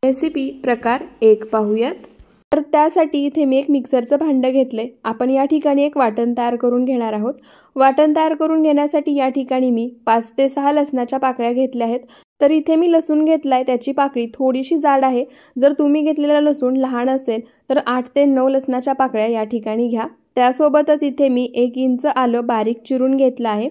Recipe प्रकार 1 पाहूयात। तर त्यासाठी इथे मी एक मिक्सरचं भांडं घेतले। आपण या ठिकाणी एक वाटण तयार करून घेणार आहोत। वाटण तयार करून घेण्यासाठी या ठिकाणी मी 5 ते 6 लसणाच्या पाकळ्या घेतल्या आहेत। तर इथे मी लसूण घेतलाय, त्याची पाकळी थोडीशी जाड आहे। जर तुम्ही घेतलेला लसूण लहान असेल तर 8 ते 9 लसणाच्या पाकळ्या या ठिकाणी घ्या। त्यासोबतच इथे मी 1 इंच आलं बारीक चिरून घेतलं आहे।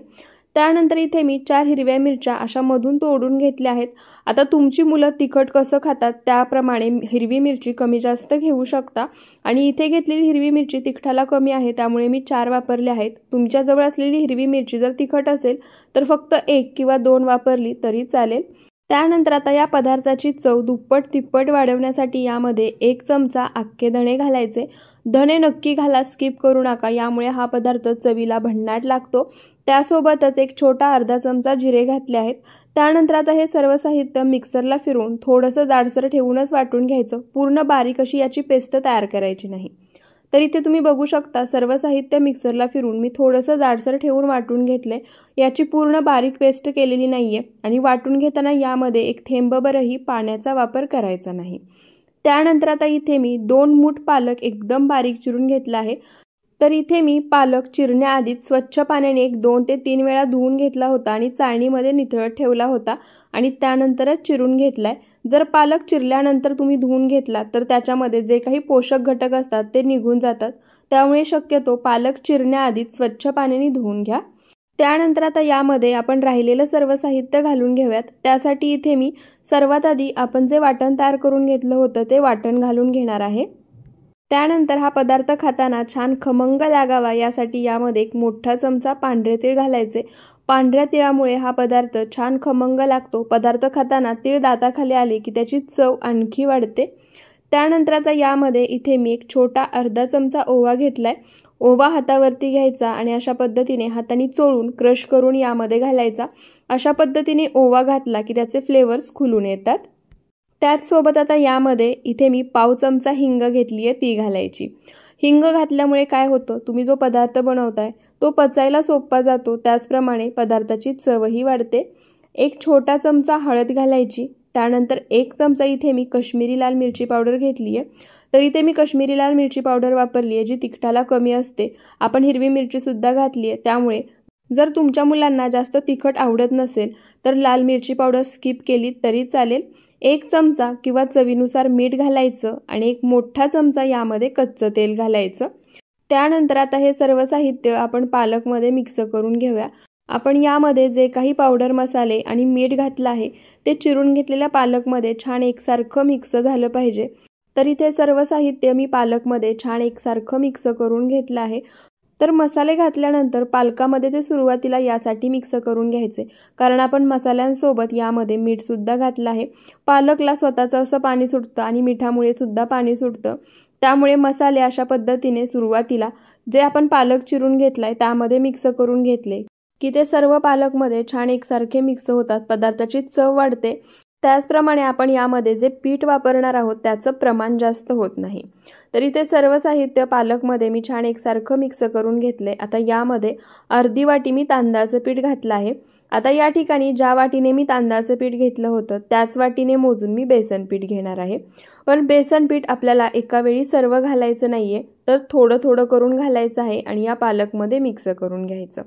त्यानंतर इथे मी 4 हिरव्या मिरच्या अशा मधून तोडून घेतल्या आहेत। आता तुमची मुलं तिखट कसं खातात त्याप्रमाणे हिरवी मिरची कमी जास्त घेऊ शकता आणि इथे घेतलेली हिरवी मिरची तिखटाला कमी आहे, त्यामुळे मी 4 वापरले आहेत। तुमच्याजवळ असलेली हिरवी मिरची जर तिखट असेल तर फक्त 1 किंवा 2 वापरली तरी चालेल। त्यानंतर आता या पदार्थाची चव दुप्पट तिप्पट वाढवण्यासाठी यामध्ये 1 चमचा अख्खे धणे घालायचे। धणे नक्की घाला, स्किप करू नका, यामुळे हा पदार्थ चवीला भन्नाट लागतो। त्यासोबतच एक छोटा अर्धा चमचा जिरे घातले आहेत। त्यानंतर आता हे सर्व साहित्य मिक्सरला फिरवून थोडंसं जाडसर ठेवूनच वाटून घ्यायचं। पूर्ण बारीक अशी याची पेस्ट तयार करायची नाही। तर इथे तुम्ही बघू शकता सर्व साहित्य मिक्सरला फिरवून मी थोडंसं जाडसर ठेवून वाटून घेतले। याची पूर्ण बारीक पेस्ट केलेली नाहीये आणि वाटून घेताना यामध्ये एक थेंबभरही पाण्याचा वापर करायचा नाही। त्यानंतर आता इथे मी 2 मूठ पालक एकदम बारीक चिरून घेतला आहे। तर इथे मी पालक चिरण्याआधीच स्वच्छ पाण्याने 2 ते 3 वेळा धुवून घेतला होता आणि चाळणीमध्ये निथळत ठेवला होता आणि त्यानंतरच चिरून घेतलाय। जर पालक चिरल्यानंतर तुम्ही धुवून घेतला तर त्याच्यामध्ये जे काही पोषक घटक असतात ते निघून जातात, त्यामुळे शक्यतो पालक चिरण्याआधीच स्वच्छ पाण्याने धुवून घ्या। त्यानंतर आता यामध्ये आपण राहिलेलं सर्व साहित्य घालून घेऊयात। त्यासाठी इथे मी सर्वात आधी आपण जे वाटण तयार करून घेतलं होतं ते वाटण घालून घेणार आहे। त्यानंतर हा पदार्थ खाताना छान खमंग लागावा यासाठी यामध्ये 1 मोठा चमचा पांढरे तीळ घालायचे। पांढऱ्या तिळामुळे हा पदार्थ छान खमंग लागतो। पदार्थ खाताना तीळ दाताखाली आले की त्याची चव आणखी वाढते। त्यानंतर आता यामध्ये इथे मी एक छोटा अर्धा चमचा ओवा घेतलाय। ओवा हातावरती घ्यायचा आणि अशा पद्धतीने हाताने चोळून क्रश करून यामध्ये घालायचा। अशा पद्धतीने ओवा घातला की त्याचे फ्लेवर्स खुलून येतात। त्याचसोबत आता यामध्ये इथे मी पाव चमचा हिंग घेतली आहे, ती घालायची। हिंग घातल्यामुळे काय होतं, तुम्ही जो पदार्थ बनवताय तो पचायला सोपा जातो, त्याचप्रमाणे पदार्थाची चवही वाढते। 1 छोटा चमचा हळद घालायची। त्यानंतर 1 चमचा इथे मी कश्मीरी लाल मिरची पावडर घेतली आहे। तर इथे मी कश्मीरी लाल मिरची पावडर वापरली आहे जी तिखटाला कमी असते। आपण हिरवी मिरची सुद्धा घातली आहे, त्यामुळे जर तुमच्या मुलांना जास्त तिखट आवडत नसेल तर लाल मिरची पावडर स्किप केली तरी चालेल। 1 चमचा किंवा चवीनुसार मीठ घालायचं आणि 1 मोठा चमचा यामध्ये कच्चं तेल घालायचं। त्यानंतर आता हे सर्व साहित्य आपण पालकमध्ये मिक्स करून घेऊया। आपण यामध्ये जे काही पावडर मसाले आणि मीठ घातलं आहे ते चिरून घेतलेल्या पालकमध्ये छान एकसारखं मिक्स झालं पाहिजे। तर इथे सर्व साहित्य मी पालकमध्ये छान एकसारखं मिक्स करून घेतलं आहे। तर मसाले घातल्यानंतर पालकामध्ये ते सुरुवातीला यासाठी मिक्स करून घ्यायचे, कारण आपण मसाल्यांसोबत यामध्ये मीठ सुद्धा घातलं आहे। पालकला स्वतःचं असं पाणी सुटतं आणि मिठामुळे सुद्धा पाणी सुटतं, त्यामुळे मसाले अशा पद्धतीने सुरुवातीला जे आपण पालक चिरून घेतलाय त्यामध्ये मिक्स करून घेतले की ते सर्व पालकमध्ये छान एकसारखे मिक्स होतात, पदार्थाची चव वाढते। त्याचप्रमाणे आपण यामध्ये जे पीठ वापरणार आहोत त्याचं प्रमाण जास्त होत नाही। तर इथे सर्व साहित्य पालकमध्ये मी छान एकसारखं मिक्स करून घेतले। आता यामध्ये अर्धी वाटी मी तांदळाचं पीठ घातलं आहे। आता या ठिकाणी ज्या वाटीने मी तांदळाचं पीठ घेतलं होतं त्याच वाटीने मोजून मी बेसन पीठ घेणार आहे। पण बेसन पीठ आपल्याला एका वेळी सर्व घालायचं नाहीये, तर थोडं थोडं करून घालायचं आहे आणि या पालकमध्ये मिक्स करून घ्यायचं।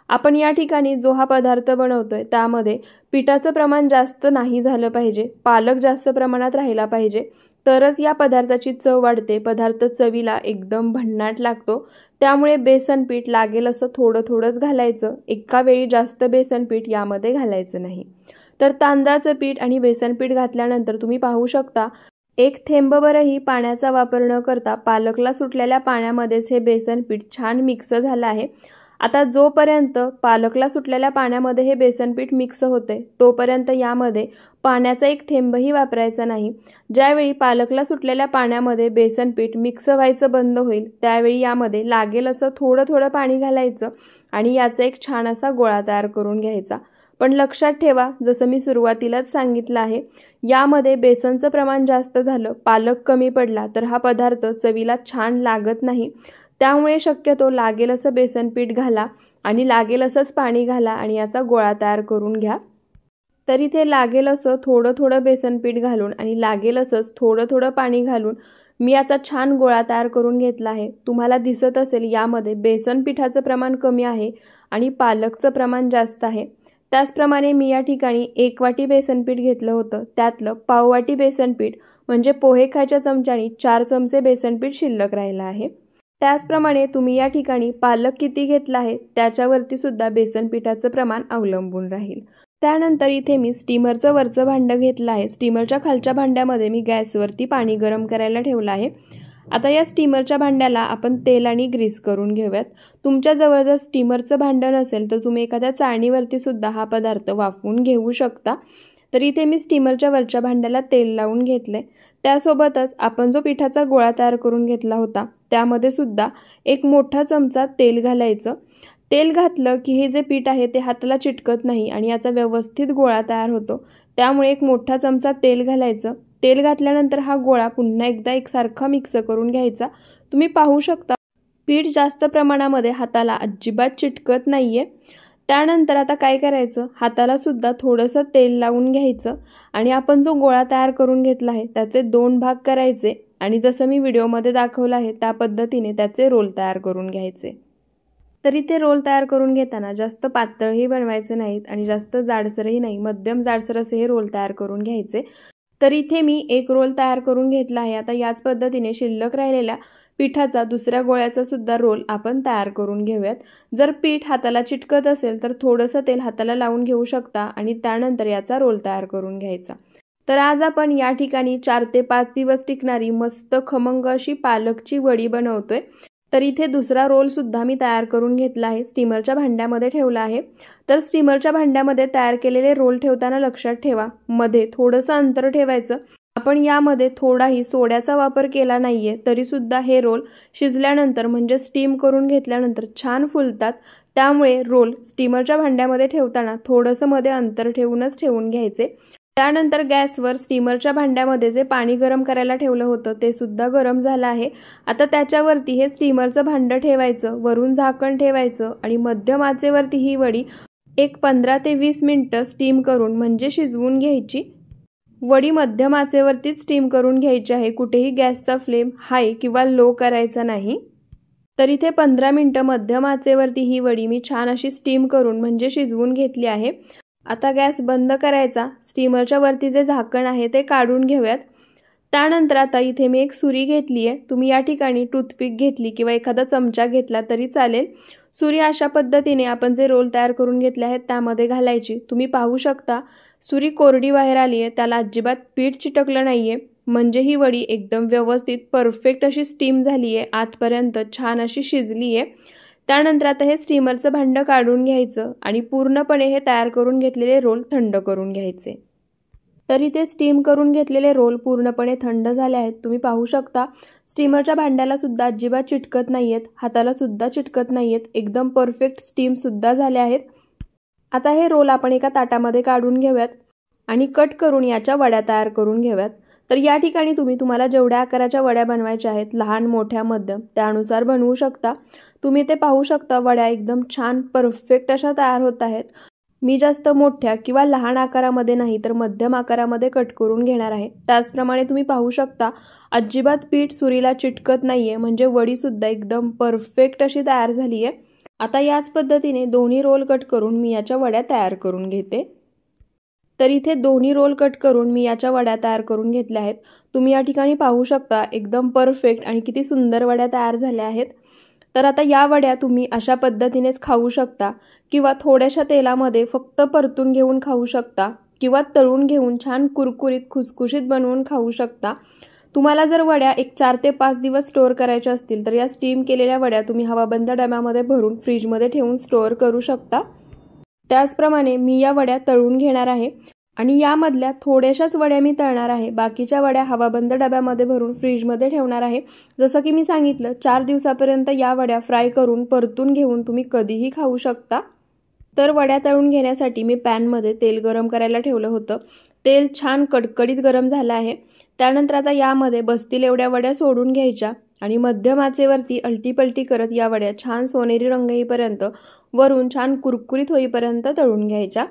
आपण या ठिकाणी जो हा पदार्थ बनवतोय त्यामध्ये पिठाचं प्रमाण जास्त नाही झालं पाहिजे, पालक जास्त प्रमाणात राहिला पाहिजे, तरच या पदार्थाची चव वाढते। पदार्थ चवीला एकदम भन्नाट लागतो, त्यामुळे बेसन पीठ लागेल असं थोडं थोडंच घालायचं, एका वेळी जास्त बेसन पीठ यामध्ये घालायचं नाही। तर तांदळाचं पीठ आणि बेसन पीठ घातल्यानंतर तुम्ही पाहू शकता 1 थेंबभरही पाण्याचा वापर न करता पालकला सुटलेल्या पाण्यामध्येच हे बेसन पीठ छान मिक्स झालं आहे। आता जोपर्यंत पालकला सुटलेल्या पाण्यामध्ये हे बेसन पीठ मिक्स होते तोपर्यंत यामध्ये पाण्याचा 1 थेंबही वापरायचा नाही। ज्यावेळी पालकला सुटलेल्या पाण्यामध्ये बेसन पीठ मिक्स व्हायचं बंद होईल त्यावेळी यामध्ये लागेल असं थोडं थोडं पाणी घालायचं आणि याचा एक छान असा गोळा तयार करून घ्यायचा। पण लक्षात ठेवा, जसं मी सुरुवातीलाच सांगितलं आहे, यामध्ये बेसनचं प्रमाण जास्त झालं, पालक कमी पडला तर हा पदार्थ चवीला छान लागत नाही। त्यामुळे शक्यतो लागेल असं बेसन पीठ घाला आणि लागेल असंच पाणी घाला आणि याचा गोळा तयार करून घ्या। तर इथे लागेल असं थोडं थोडं बेसन पीठ घालून आणि लागेल असंच थोडं थोडं पाणी घालून मी याचा छान गोळा तयार करून घेतला आहे। तुम्हाला दिसत असेल यामध्ये बेसन पिठाचं प्रमाण कमी आहे आणि पालकचं प्रमाण जास्त आहे। त्याचप्रमाणे मी या ठिकाणी 1 वाटी बेसन पीठ घेतलं होतं, त्यातलं पाव वाटी बेसन पीठ म्हणजे पोहे खायच्या चमच्याने 4 चमचे बेसन पीठ शिल्लक राहिलं आहे। त्याचप्रमाणे तुम्ही या ठिकाणी पालक किती घेतला आहे त्याच्यावरती सुद्धा बेसन पिठाचं प्रमाण अवलंबून राहील। त्यानंतर इथे मी स्टीमरचं वरचं भांडं घेतलं आहे। स्टीमरच्या खालच्या भांड्यामध्ये मी गॅसवरती पाणी गरम करायला ठेवलं आहे। आता या स्टीमरच्या भांड्याला आपण तेल आणि ग्रीस करून घेऊयात। तुमच्याजवळ जर स्टीमरचं भांडं नसेल तर तुम्ही एखाद्या चाळणीवरती सुद्धा हा पदार्थ वाफवून घेऊ शकता। तर इथे मी स्टीमरच्या वरच्या भांड्याला तेल लावून घेतले। त्यासोबतच आपण जो पिठाचा गोळा तयार करून घेतला होता त्यामध्ये सुद्धा एक मोठा चमचा तेल घालायचं। तेल घातलं की हे जे पीठ आहे ते हाताला चिटकत नाही आणि याचा व्यवस्थित गोळा तयार होतो। त्यामुळे एक मोठा चमचा तेल घालायचं। तेल घातल्यानंतर हा गोळा पुन्हा एकदा एकसारखा मिक्स करून घ्यायचा। तुम्ही पाहू शकता पीठ जास्त प्रमाणामध्ये हाताला अजिबात चिटकत नाहीये। त्यानंतर आता काय करायचं, हाताला सुद्धा थोडंसं तेल लावून घ्यायचं आणि आपण जो गोळा तयार करून घेतला आहे त्याचे 2 भाग करायचे आणि जसं मी व्हिडिओमध्ये दाखवलं आहे त्या पद्धतीने त्याचे रोल तयार करून घ्यायचे। तर इथे रोल तयार करून घेताना जास्त पातळही बनवायचे नाहीत आणि जास्त जाडसरही नाही, मध्यम जाडसर असे हे रोल तयार करून घ्यायचे। तर इथे मी एक रोल तयार करून घेतला आहे। आता याच पद्धतीने शिल्लक राहिलेल्या पिठाचा दुसऱ्या गोळ्याचा सुद्धा रोल आपण तयार करून घेऊयात। जर पीठ हाताला चिटकत असेल तर थोडंसं तेल हाताला लावून घेऊ शकता आणि त्यानंतर याचा रोल तयार करून घ्यायचा। तर आज आपण या ठिकाणी 4 ते 5 दिवस टिकणारी मस्त खमंग अशी पालकची वडी बनवतोय। तर इथे दुसरा रोल सुद्धा मी तयार करून घेतला आहे, स्टीमरच्या भांड्यामध्ये ठेवला आहे। तर स्टीमरच्या भांड्यामध्ये तयार केलेले रोल ठेवताना लक्षात ठेवा मध्ये थोडंसं अंतर ठेवायचं। आपण यामध्ये थोडाही सोड्याचा वापर केला नाहीये तरी सुद्धा हे रोल शिजल्यानंतर म्हणजे स्टीम करून घेतल्यानंतर छान फुलतात। त्यामुळे रोल स्टीमरच्या भांड्यामध्ये ठेवताना थोडंसं मध्ये अंतर ठेवूनच ठेवून घ्यायचे। त्यानंतर गॅसवर स्टीमरच्या भांड्यामध्ये जे पाणी गरम करायला ठेवलं होतं ते सुद्धा गरम झालं आहे। आता त्याच्यावरती हे स्टीमरचं भांडं ठेवायचं, वरून झाकण ठेवायचं आणि मध्यम आचेवरती ही वडी एक 15 ते 20 मिनिटं स्टीम करून म्हणजे शिजवून घ्यायची। वडी मध्यम आचेवरतीच स्टीम करून घ्यायची आहे, कुठेही गॅसचा फ्लेम हाय किंवा लो करायचा नाही। तर इथे 15 मिनिटं मध्यम आचेवरती ही वडी मी छान अशी स्टीम करून म्हणजे शिजवून घेतली आहे। आता गॅस बंद करायचा, स्टीमरच्या वरती जे झाकण आहे ते काढून घेऊयात। त्यानंतर आता इथे मी एक सुरी घेतली आहे, तुम्ही या ठिकाणी टूथपिक घेतली किंवा एखादा चमचा घेतला तरी चालेल। सुरी अशा पद्धतीने आपण जे रोल तयार करून घेतले आहेत त्यामध्ये घालायची। तुम्ही पाहू शकता सुरी कोरडी बाहेर आली आहे, त्याला अजिबात पीठ चिटकलं नाहीये, म्हणजे ही वडी एकदम व्यवस्थित परफेक्ट अशी स्टीम झाली आहे, आतपर्यंत छान अशी शिजली आहे। त्यानंतर आता हे स्टीमरचं भांडं काढून घ्यायचं आणि पूर्णपणे हे तयार करून घेतलेले रोल थंड करून घ्यायचे। तर इथे स्टीम करून घेतलेले रोल पूर्णपणे थंड झाले आहेत। तुम्ही पाहू शकता स्टीमरच्या भांड्याला सुद्धा अजिबात चिटकत नाहीयेत, हाताला सुद्धा चिटकत नाहीयेत, एकदम परफेक्ट स्टीम सुद्धा झाले आहेत। आता हे रोल आपण एका ताटामध्ये काढून घेऊयात आणि कट करून याच्या वड्या तयार करून घेऊयात। तर या ठिकाणी तुम्हाला जेवढ्या आकाराच्या वड्या बनवायच्या आहेत, लहान मोठ्या मध्यम त्यानुसार बनवू शकता। तुम्ही ते पाहू शकता वड्या एकदम छान परफेक्ट अशा तयार होत आहेत। मी जास्त मोठ्या किंवा लहान आकारामध्ये नाही तर मध्यम आकारामध्ये कट करून घेणार आहे। त्याचप्रमाणे तुम्ही पाहू शकता अजिबात पीठ सुरीला चिटकत नाहीये, म्हणजे वडी सुद्धा एकदम परफेक्ट अशी तयार झाली आहे। आता याच पद्धतीने दोन्ही रोल कट करून मी याच्या वड्या तयार करून घेते। तर इथे दोन्ही रोल कट करून मी याच्या वड्या तयार करून घेतल्या आहेत। तुम्ही या ठिकाणी पाहू शकता एकदम परफेक्ट आणि किती सुंदर वड्या तयार झाल्या आहेत। तर आता या वड्या तुम्ही अशा पद्धतीनेच खाऊ शकता किंवा थोड्याशा तेलामध्ये फक्त परतून घेऊन खाऊ शकता किंवा तळून घेऊन छान कुरकुरीत खुसखुशीत बनवून खाऊ शकता। तुम्हाला जर वड्या एक 4 ते 5 दिवस स्टोअर करायच्या असतील तर या स्टीम केलेल्या वड्या तुम्ही हवाबंद डब्यामध्ये भरून फ्रीजमध्ये ठेवून स्टोअर करू शकता। त्याचप्रमाणे मी या वड्या तळून घेणार आहे आणि यामधल्या थोड्याशाच वड्या मी तळणार आहे, बाकीच्या वड्या हवाबंद डब्यामध्ये भरून फ्रीजमध्ये ठेवणार आहे। जसं की मी सांगितलं 4 दिवसापर्यंत या वड्या फ्राय करून परतून घेऊन तुम्ही कधीही खाऊ शकता। तर वड्या तळून घेण्यासाठी मी पॅनमध्ये तेल गरम करायला ठेवलं होतं। तेल छान कडकडीत गरम झालं आहे। त्यानंतर आता यामध्ये बसतील एवढ्या वड्या सोडून घ्यायच्या आणि मध्यम आचेवरती अलटीपलटी करत या वड्या छान सोनेरी रंग येईपर्यंत वरून छान कुरकुरीत होईपर्यंत तळून घ्यायच्या।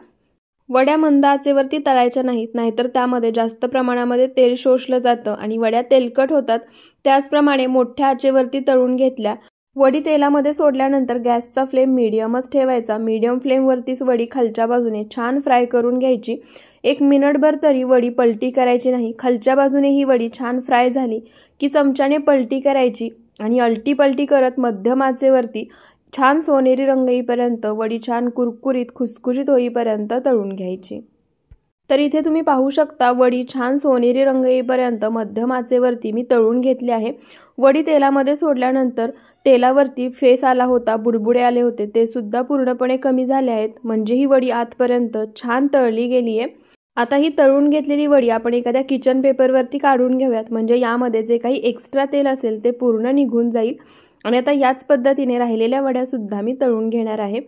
वड्या मंद आचेवरती तळायच्या नाहीत, नाहीतर त्यामध्ये जास्त प्रमाणामध्ये तेल शोषलं जातं आणि वड्या तेलकट होतात। त्याचप्रमाणे मोठ्या आचेवरती तळून घेतल्या वडी तेलामध्ये सोडल्यानंतर गॅसचा फ्लेम मीडियमच ठेवायचा। मीडियम फ्लेमवरतीच वडी खालच्या बाजूने छान फ्राय करून घ्यायची। 1 मिनिटभर तरी वडी पलटी करायची नाही। खालच्या बाजूने ही वडी छान फ्राय झाली की चमच्याने पलटी करायची आणि अलटी पलटी करत मध्यम आचेवरती छान सोनेरी रंग येईपर्यंत वडी छान कुरकुरीत खुसखुशीत होईपर्यंत तळून घ्यायची। तर इथे तुम्ही पाहू शकता वडी छान सोनेरी रंग येईपर्यंत मध्यम आचेवरती मी तळून घेतली आहे। वडी तेलामध्ये सोडल्यानंतर तेलावरती फेस आला होता, बुडबुडे आले होते, ते सुद्धा पूर्णपणे कमी झाले आहेत। म्हणजे ही वडी आतपर्यंत छान तळली गेली आहे। आता ही तळून घेतलेली वडी आपण एखाद्या किचन पेपरवरती काढून घेऊयात, म्हणजे यामध्ये जे काही एक्स्ट्रा तेल असेल ते पूर्ण निघून जाईल। आणि आता याच पद्धतीने राहिलेल्या वड्या सुद्धा मी तळून घेणार आहे।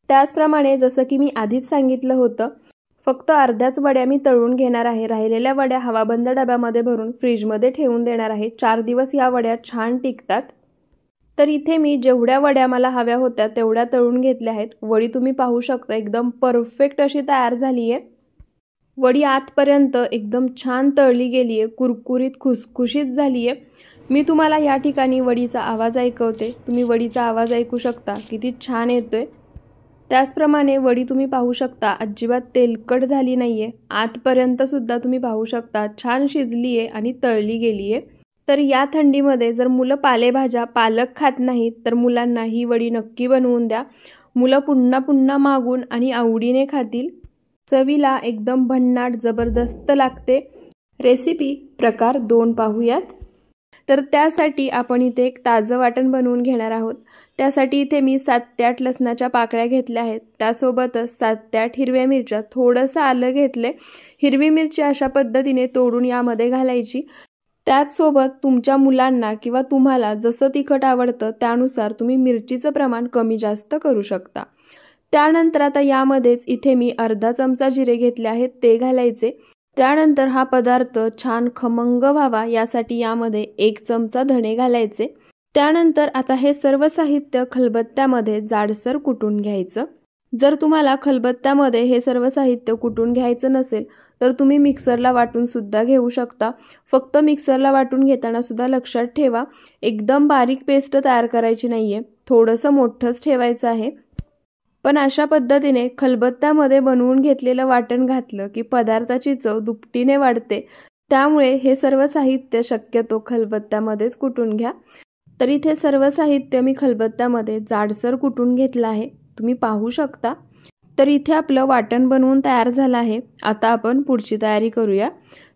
त्याचप्रमाणे जसं की मी आधीच सांगितलं होतं, फक्त अर्ध्याच वड्या मी तळून घेणार आहे। राहिलेल्या वड्या हवाबंद डब्यामध्ये भरून फ्रीजमध्ये ठेवून देणार आहे। 4 दिवस या वड्या छान टिकतात। तर इथे मी जेवढ्या वड्या मला हव्या होत्या तेवढ्या तळून घेतल्या आहेत। वडी तुम्ही पाहू शकता एकदम परफेक्ट अशी तयार झाली आहे। वडी आतपर्यंत एकदम छान तळली गेली आहे, कुरकुरीत खुसखुशीत झाली आहे। मी तुम्हाला या ठिकाणी वडीचा आवाज ऐकवते, तुम्ही वडीचा आवाज ऐकू शकता किती छान येतोय। त्याचप्रमाणे वडी तुम्ही पाहू शकता अजिबात तेलकट झाली नाहीये, आतपर्यंत सुद्धा तुम्ही पाहू शकता छान शिजली आहे आणि तळली गेली आहे। तर या थंडीमध्ये जर मुलं पालेभाज्या पालक खात नाहीत तर मुलांना ही वडी नक्की बनवून द्या। मुलं पुन्हा पुन्हा मागून आणि आवडीने खातील। चवीला एकदम भन्नाट जबरदस्त लागते। रेसिपी प्रकार 2 पाहूयात। तर त्यासाठी आपण इथे एक ताजं वाटण बनवून घेणार आहोत। त्यासाठी इथे मी 7 ते 8 लसणाच्या पाकळ्या घेतल्या आहेत। त्यासोबतच 7 ते 8 हिरव्या मिरच्या, थोडंसं आलं घेतले। हिरवी मिरची अशा पद्धतीने तोडून यामध्ये घालायची। त्याचसोबत तुमच्या मुलांना किंवा तुम्हाला जसं तिखट आवडतं त्यानुसार तुम्ही मिरचीचं प्रमाण कमी जास्त करू शकता। त्यानंतर आता यामध्येच इथे मी अर्धा चमचा जिरे घेतले आहेत, ते घालायचे। त्यानंतर हा पदार्थ छान खमंग व्हावा यासाठी यामध्ये 1 चमचा धणे घालायचे। त्यानंतर आता हे सर्व साहित्य खलबत्त्यामध्ये जाडसर कुटून घ्यायचं। जर तुम्हाला खलबत्त्यामध्ये हे सर्व साहित्य कुटून घ्यायचं नसेल तर तुम्ही मिक्सरला वाटून सुद्धा घेऊ शकता। फक्त मिक्सरला वाटून घेताना सुद्धा लक्षात ठेवा एकदम बारीक पेस्ट तयार करायची नाहीये, थोडंसं मोठंच ठेवायचं आहे। पण अशा पद्धतीने खलबत्त्यामध्ये बनवून घेतलेलं वाटण घातलं की पदार्थाची चव दुपटीने वाढते। त्यामुळे हे सर्व साहित्य शक्यतो खलबत्त्यामध्येच कुटून घ्या। तर इथे सर्व साहित्य मी खलबत्त्यामध्ये जाडसर कुटून घेतलं आहे, तुम्ही पाहू शकता। तर इथे आपलं वाटण बनवून तयार झालं आहे। आता आपण पुढची तयारी करूया।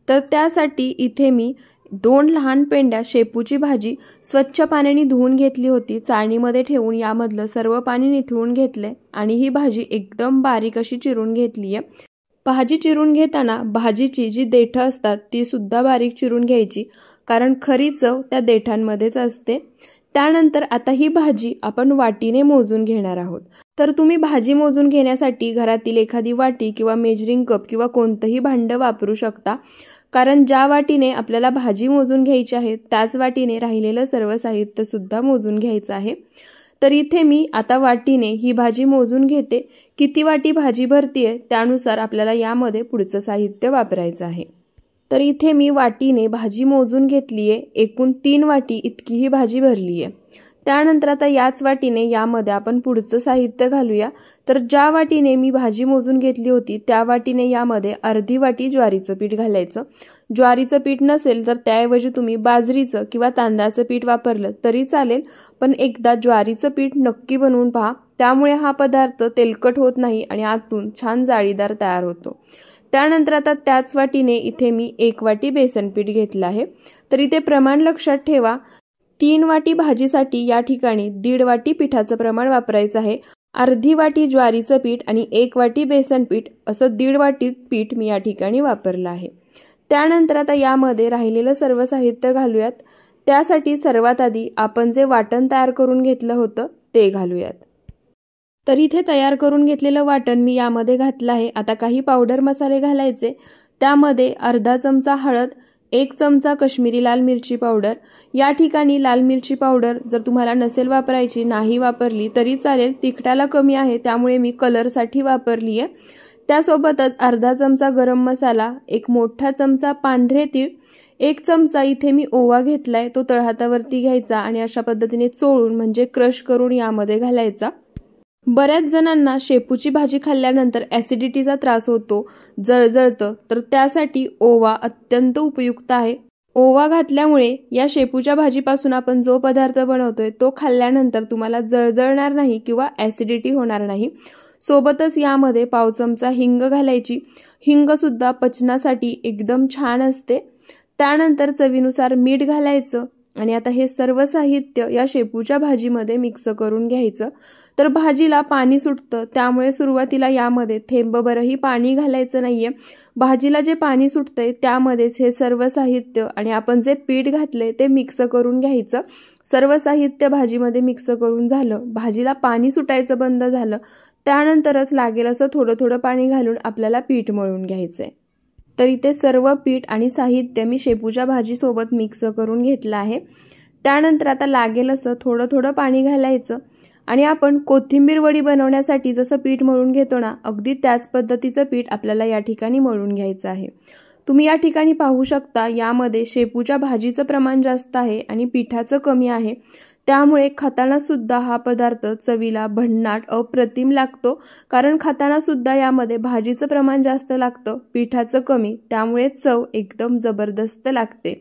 तर त्यासाठी इथे मी 2 लहान पेंड्या शेपूची भाजी स्वच्छ पाण्याने धुवून घेतली होती। चाळणीमध्ये ठेवून यामधलं सर्व पाणी निथळून घेतले आणि ही भाजी एकदम बारीक अशी चिरून घेतली आहे। भाजी चिरून घेताना भाजीची जी देठं असतात ती सुद्धा बारीक चिरून घ्यायची, कारण खरी चव त्या देठांमध्येच असते। त्यानंतर आता ही भाजी आपण वाटीने मोजून घेणार आहोत। तर तुम्ही भाजी मोजून घेण्यासाठी घरातील एखादी वाटी किंवा मेजरिंग कप किंवा कोणतंही भांडं वापरू शकता, कारण ज्या वाटीने आपल्याला भाजी मोजून घ्यायची आहे त्याच वाटीने राहिलेलं सर्व साहित्य सुद्धा मोजून घ्यायचं आहे। तर इथे मी आता वाटीने ही भाजी मोजून घेते। किती वाटी भाजी भरतीये त्यानुसार आपल्याला यामध्ये पुढचं साहित्य वापरायचं आहे। तर इथे मी वाटीने भाजी मोजून घेतली आहे, एकूण 3 वाटी इतकी ही भाजी भरली आहे। त्यानंतर आता याच वाटीने यामध्ये आपण पुढचं साहित्य घालूया। तर ज्या वाटीने मी भाजी मोजून घेतली होती त्या वाटीने यामध्ये अर्धी वाटी ज्वारीचं पीठ घालायचं। ज्वारीचं पीठ नसेल तर त्याऐवजी तुम्ही बाजरीचं किंवा तांदळाचं पीठ वापरलं तरी चालेल, पण एकदा ज्वारीचं पीठ नक्की बनवून पहा, त्यामुळे हा पदार्थ तेलकट होत नाही आणि आतून छान जाळीदार तयार होतो। त्यानंतर आता त्याच वाटीने इथे मी 1 वाटी बेसन पीठ घेतलं आहे। तर इथे प्रमाण लक्षात ठेवा, 3 वाटी भाजीसाठी या ठिकाणी 1.5 वाटी पिठाचं प्रमाण वापरायचं आहे। अर्धी वाटी ज्वारीचं पीठ आणि 1 वाटी बेसन पीठ असं 1.5 वाटी पीठ मी या ठिकाणी वापरलं आहे। त्यानंतर आता यामध्ये राहिलेलं सर्व साहित्य घालूयात। त्यासाठी सर्वात आधी आपण जे वाटण तयार करून घेतलं होतं ते घालूयात। तर इथे तयार करून घेतलेलं वाटण मी यामध्ये घातलं आहे। आता काही पावडर मसाले घालायचे। त्यामध्ये अर्धा चमचा हळद, 1 चमचा काश्मीरी लाल मिरची पावडर। या ठिकाणी लाल मिरची पावडर जर तुम्हाला नसेल वापरायची, नाही वापरली तरी चालेल, तिखटाला कमी आहे त्यामुळे मी कलरसाठी वापरली आहे। त्यासोबतच अर्धा चमचा गरम मसाला, एक मोठा चमचा पांढरे तीळ, एक चमचा इथे मी ओवा घेतलाय, तो तळहातावरती घ्यायचा आणि अशा पद्धतीने चोळून म्हणजे क्रश करून यामध्ये घालायचा। बऱ्याच जणांना शेपूची भाजी खाल्ल्यानंतर ॲसिडिटीचा त्रास होतो, जळजळतं, तर त्यासाठी ओवा अत्यंत उपयुक्त आहे। ओवा घातल्यामुळे या शेपूच्या भाजीपासून आपण जो पदार्थ बनवतोय तो खाल्ल्यानंतर तुम्हाला जळजळणार नाही किंवा ॲसिडिटी होणार नाही। सोबतच यामध्ये पाव चमचा हिंग घालायची। हिंग सुद्धा पचनासाठी एकदम छान असते। त्यानंतर चवीनुसार मीठ घालायचं आणि आता हे सर्व साहित्य या शेपूच्या भाजीमध्ये मिक्स करून घ्यायचं। तर भाजीला पाणी सुटतं, त्यामुळे सुरुवातीला यामध्ये थेंबभरही पाणी घालायचं नाहीये। भाजीला जे पाणी सुटतंय त्यामध्येच हे सर्व साहित्य आणि आपण जे पीठ घातले ते मिक्स करून घ्यायचं। सर्व साहित्य भाजीमध्ये मिक्स करून झालं, भाजीला पाणी सुटायचं बंद झालं, त्यानंतरच लागेल असं थोडं थोडं पाणी घालून आपल्याला पीठ मळून घ्यायचंय। तर इथे सर्व पीठ आणि साहित्य मी शेपूच्या भाजीसोबत मिक्स करून घेतलं आहे। त्यानंतर आता लागेल असं थोडं थोडं पाणी घालायचं आणि आपण कोथिंबीर वडी बनवण्यासाठी जसं पीठ मळून घेतो ना, अगदी त्याच पद्धतीचं पीठ आपल्याला या ठिकाणी मळून घ्यायचं आहे। तुम्ही या ठिकाणी पाहू शकता, यामध्ये शेपूच्या भाजीचं प्रमाण जास्त आहे आणि पिठाचं कमी आहे, त्यामुळे खाताना सुद्धा हा पदार्थ चवीला भन्नाट अप्रतिम लागतो। कारण खाताना सुद्धा यामध्ये भाजीचं प्रमाण जास्त लागतं, पिठाचं कमी, त्यामुळे चव एकदम जबरदस्त लागते।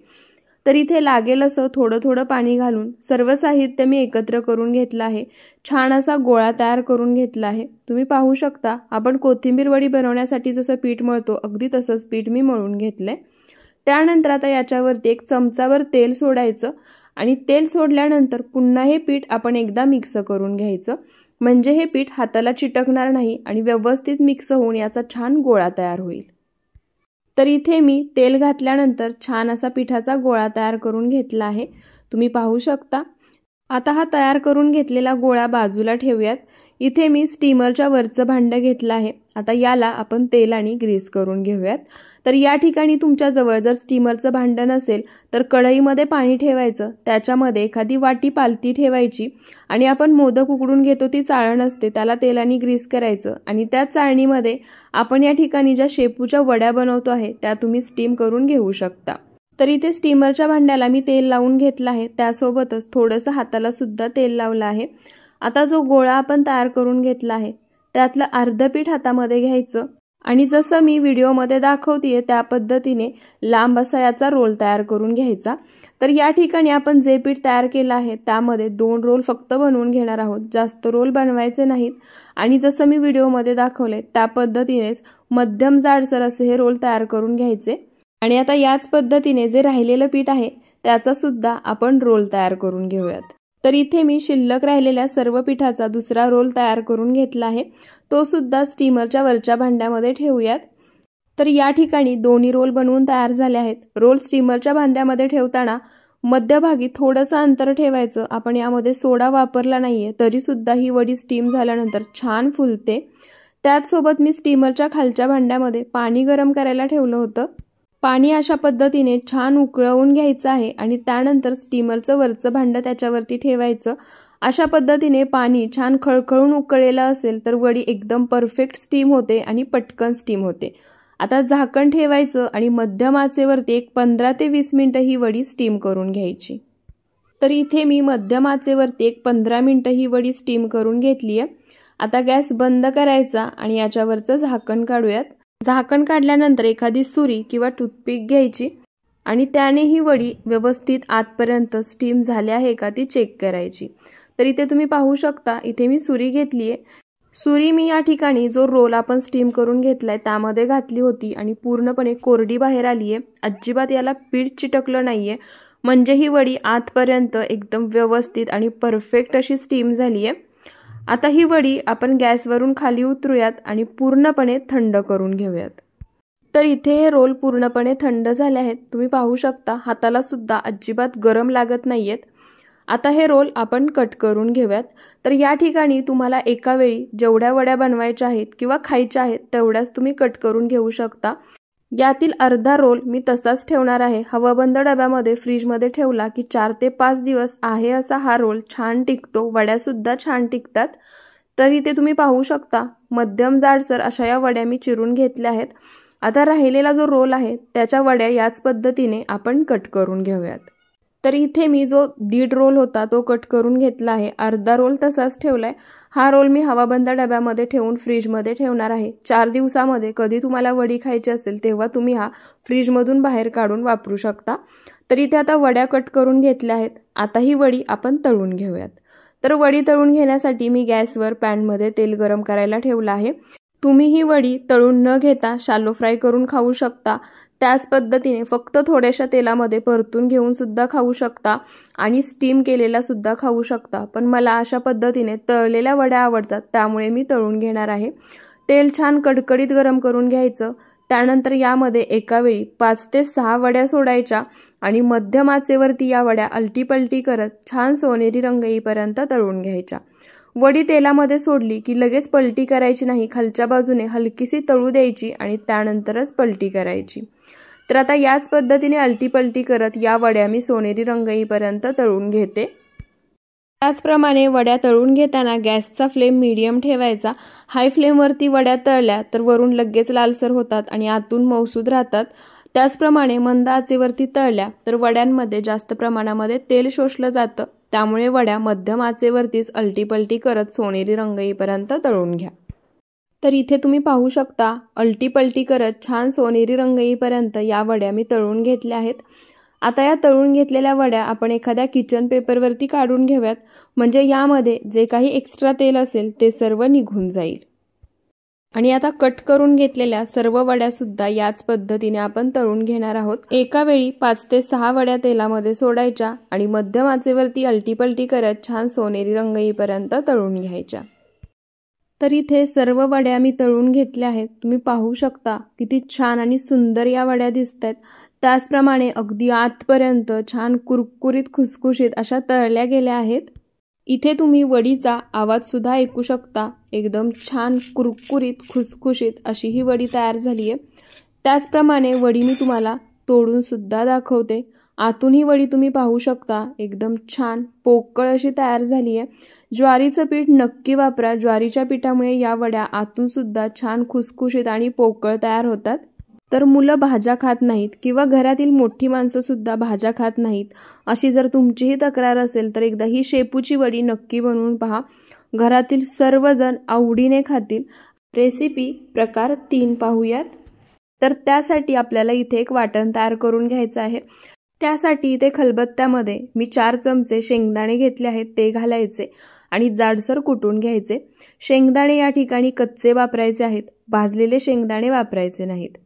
तर इथे लागेल असं थोडं थोडं पाणी घालून सर्व साहित्य मी एकत्र करून घेतलं आहे। छान असा गोळा तयार करून घेतला आहे। तुम्ही पाहू शकता, आपण कोथिंबीर वडी बनवण्यासाठी जसं पीठ मळतो अगदी तसंच पीठ मी मळून घेतलंय। त्यानंतर आता याच्यावरती एक चमचाभर तेल सोडायचं आणि तेल सोडल्यानंतर पुन्हा हे पीठ आपण एकदा मिक्स करून घ्यायचं, म्हणजे हे पीठ हाताला चिटकणार नाही आणि व्यवस्थित मिक्स होऊन याचा छान गोळा तयार होईल। तर इथे मी तेल घातल्यानंतर छान असा पिठाचा गोळा तयार करून घेतला आहे, तुम्ही पाहू शकता। आता हा तयार करून घेतलेला गोळा बाजूला ठेवूयात। इथे मी स्टीमरच्या वरचं भांडं घेतलं आहे। आता याला आपण तेलाने ग्रीस करून घेऊयात। तर या ठिकाणी तुमच्या जवळ जर स्टीमरचं भांडं नसेल तर कढईमध्ये पाणी ठेवायचं, त्याच्यामध्ये एखादी वाटी पालती ठेवायची आणि आपण मोदक उकडून घेतो ती चाळण असते, त्याला तेलाने ग्रीस करायचं आणि त्या चाळणीमध्ये आपण या ठिकाणी ज्या शेपूच्या वड्या बनवतो आहे त्या तुम्ही स्टीम करून घेऊ शकता। तर इथे स्टीमरच्या भांड्याला मी तेल लावून घेतलं आहे, त्यासोबतच थोडंसं हाताला सुद्धा तेल लावलं आहे। आता जो गोळा आपण तयार करून घेतला आहे त्यातलं अर्ध पीठ हातामध्ये घ्यायचं आणि जसं मी व्हिडिओमध्ये दाखवतेय त्या पद्धतीने लांब असा याचा रोल तयार करून घ्यायचा। तर या ठिकाणी आपण जे पीठ तयार केलं आहे त्यामध्ये 2 रोल फक्त बनवून घेणार आहोत, जास्त रोल बनवायचे नाहीत आणि जसं मी व्हिडिओमध्ये दाखवले त्या पद्धतीनेच मध्यम जाडसर असे हे रोल तयार करून घ्यायचे। आणि आता याच पद्धतीने जे राहिलेलं पीठ आहे त्याचा सुद्धा आपण रोल तयार करून घेऊयात। तर इथे मी शिल्लक राहिलेल्या सर्व पिठाचा दुसरा रोल तयार करून घेतला आहे, तो सुद्धा स्टीमरच्या वरच्या भांड्यामध्ये ठेवूयात। तर या ठिकाणी दोन्ही रोल बनवून तयार झाले आहेत। रोल स्टीमरच्या भांड्यामध्ये ठेवताना मध्यभागी थोडंसं अंतर ठेवायचं। आपण यामध्ये सोडा वापरला नाहीये तरी सुद्धा ही वडी स्टीम झाल्यानंतर छान फुलते। त्याचसोबत मी स्टीमरच्या खालच्या भांड्यामध्ये पाणी गरम करायला ठेवलं होतं। पाणी अशा पद्धतीने छान उकळवून घ्यायचं आहे आणि त्यानंतर स्टीमरचं वरचं भांडं त्याच्यावरती ठेवायचं। अशा पद्धतीने पाणी छान खळखळून उकळलेलं असेल तर वडी एकदम परफेक्ट स्टीम होते आणि पटकन स्टीम होते। आता झाकण ठेवायचं आणि मध्यम आचेवरती एक 15 ते 20 मिनिटं ही वडी स्टीम करून घ्यायची। तर इथे मी मध्यम आचेवरती एक 15 मिनिटं ही वडी स्टीम करून घेतली आहे। आता गॅस बंद करायचा आणि याच्यावरचं झाकण काढूयात। झाकण काढल्यानंतर एखादी सुरी किंवा टूथपिक घ्यायची आणि त्याने ही वडी व्यवस्थित आतपर्यंत स्टीम झाली आहे का ती चेक करायची। तर इथे तुम्ही पाहू शकता, इथे मी सुरी घेतली आहे। सुरी मी या ठिकाणी जो रोल आपण स्टीम करून घेतलाय त्यामध्ये घातली होती आणि पूर्णपणे कोरडी बाहेर आली आहे, अजिबात याला पीठ चिटकलं नाहीये, म्हणजे ही वडी आतपर्यंत एकदम व्यवस्थित आणि परफेक्ट अशी स्टीम झाली आहे। आता ही वडी आपण गॅसवरून खाली उतरूयात आणि पूर्णपणे थंड करून घेऊयात। तर इथे हे रोल पूर्णपणे थंड झाले आहेत, तुम्ही पाहू शकता, हाताला सुद्धा अजिबात गरम लागत नाहीयेत। आता हे रोल आपण कट करून घेऊयात। तर या ठिकाणी तुम्हाला एका वेळी जेवढ्या वड्या बनवायच्या आहेत किंवा खायच्या आहेत तेवढ्याच तुम्ही कट करून घेऊ शकता। यातील अर्धा रोल मी तसाच ठेवणार आहे, हवाबंद डब्यामध्ये फ्रीजमध्ये ठेवला की 4 ते 5 दिवस आहे असा हा रोल छान टिकतो, वड्या सुद्धा छान टिकतात। तर इथे तुम्ही पाहू शकता मध्यम जाडसर अशा या वड्या मी चिरून घेतल्या आहेत। आता राहिलेला जो रोल आहे त्याच्या वड्या याच पद्धतीने आपण कट करून घेऊयात। तर इथे मी जो 1.5 रोल होता तो कट करून घेतला आहे, अर्धा रोल तसाच ठेवलाय। हा रोल मी हवाबंद डब्यामध्ये ठेवून फ्रीजमध्ये ठेवणार आहे। 4 दिवसामध्ये कधी तुम्हाला वडी खायची असेल तेव्हा तुम्ही हा फ्रीजमधून बाहेर काढून वापरू शकता। तर इथे आता वड्या कट करून घेतल्या आहेत। आता ही वडी आपण तळून घेऊयात। तर वडी तळून घेण्यासाठी मी गॅसवर पॅनमध्ये तेल गरम करायला ठेवलं आहे। तुम्ही ही वडी तळून न घेता शॅलो फ्राय करून खाऊ शकता। त्याच पद्धतीने फक्त थोड्याशा तेलामध्ये परतून घेऊन सुद्धा खाऊ शकता आणि स्टीम केलेला सुद्धा खाऊ शकता। पण मला अशा पद्धतीने तळलेल्या वड्या आवडतात त्यामुळे मी तळून घेणार आहे। तेल छान कडकडीत गरम करून घ्यायचं। त्यानंतर यामध्ये एका वेळी 5 ते 6 वड्या सोडायच्या आणि मध्यम आचेवरती या वड्या अलटीपलटी करत छान सोनेरी रंग येईपर्यंत तळून घ्यायच्या। वडी तेलामध्ये सोडली की लगेच पलटी करायची नाही, खालच्या बाजूने हलकीशी तळू द्यायची आणि त्यानंतरच पलटी करायची। तर आता याच पद्धतीने अलटीपलटी करत या वड्या मी सोनेरी रंग येईपर्यंत तळून घेते। त्याचप्रमाणे वड्या तळून घेताना गॅसचा फ्लेम मीडियम ठेवायचा। हाय फ्लेमवरती वड्या तळल्या तर वरून लगेच लालसर होतात आणि आतून मऊसूद राहतात। त्याचप्रमाणे मंद आचेवरती तळल्या तर वड्यांमध्ये जास्त प्रमाणामध्ये तेल शोषलं जातं, त्यामुळे वड्या मध्यम आचेवरतीच अलटीपलटी करत सोनेरी रंग येईपर्यंत तळून घ्या। तर इथे तुम्ही पाहू शकता अलटीपलटी करत छान सोनेरी रंग येईपर्यंत या वड्या मी तळून घेतल्या आहेत। आता या तळून घेतलेल्या वड्या आपण एखाद्या किचन पेपरवरती काढून घेऊयात, म्हणजे यामध्ये जे काही एक्स्ट्रा तेल असेल ते सर्व निघून जाईल। आणि आता कट करून घेतलेल्या सर्व वड्या सुद्धा याच पद्धतीने आपण तळून घेणार आहोत। एका वेळी 5 ते 6 वड्या तेलामध्ये सोडायच्या आणि मध्यम आचेवरती अलटीपलटी करत छान सोनेरी रंग येईपर्यंत तळून घ्यायच्या। तर इथे सर्व वड्या मी तळून घेतल्या आहेत। तुम्ही पाहू शकता किती छान आणि सुंदर या वड्या दिसतात। त्याचप्रमाणे अगदी आतपर्यंत छान कुरकुरीत खुसखुशीत अशा तळल्या गेल्या आहेत। इथे तुम्ही वडीचा आवाज सुद्धा ऐकू शकता। एकदम छान कुरकुरीत खुसखुशीत अशी ही वडी तयार झाली आहे। त्याचप्रमाणे वडी मी तुम्हाला तोडून सुद्धा दाखवते। आतून ही वडी तुम्ही पाहू शकता एकदम छान पोकळ अशी तयार झाली आहे। ज्वारीचं पीठ नक्की वापरा, ज्वारीच्या पिठामुळे या वड्या आतून सुद्धा छान खुसखुशीत आणि पोकळ तयार होतात। तर मुलं भाज्या खात नाहीत किंवा घरातील मोठी माणसं सुद्धा भाज्या खात नाहीत, अशी जर तुमचीही तक्रार असेल तर एकदा ही शेपूची वडी नक्की बनवून पहा। घरातील सर्वजण आवडीने खातील। रेसिपी प्रकार 3 पाहूयात। तर त्यासाठी आपल्याला इथे एक वाटण तयार करून घ्यायचं आहे। त्यासाठी इथे खलबत्त्यामध्ये मी 4 चमचे शेंगदाणे घेतले आहेत, ते घालायचे आणि जाडसर कुटून घ्यायचे। शेंगदाणे या ठिकाणी कच्चे वापरायचे आहेत, भाजलेले शेंगदाणे वापरायचे नाहीत।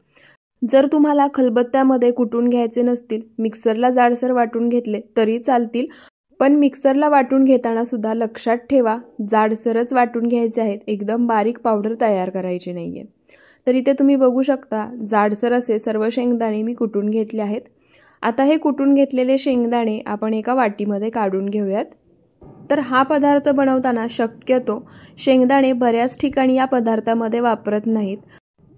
जर तुम्हाला खलबत्त्यामध्ये कुटून घ्यायचे नसतील, मिक्सरला जाडसर वाटून घेतले तरी चालतील, पण मिक्सरला वाटून घेताना सुद्धा लक्षात ठेवा जाडसरच वाटून घ्यायचे आहेत, एकदम बारीक पावडर तयार करायची नाहीये। तर इथे तुम्ही बघू शकता जाडसर असे सर्व शेंगदाणे मी कुटून घेतले आहेत। आता हे कुटून घेतलेले शेंगदाणे आपण एका वाटीमध्ये काढून घेऊयात। तर हा पदार्थ बनवताना शक्यतो शेंगदाणे बऱ्याच ठिकाणी या पदार्थामध्ये वापरत नाहीत,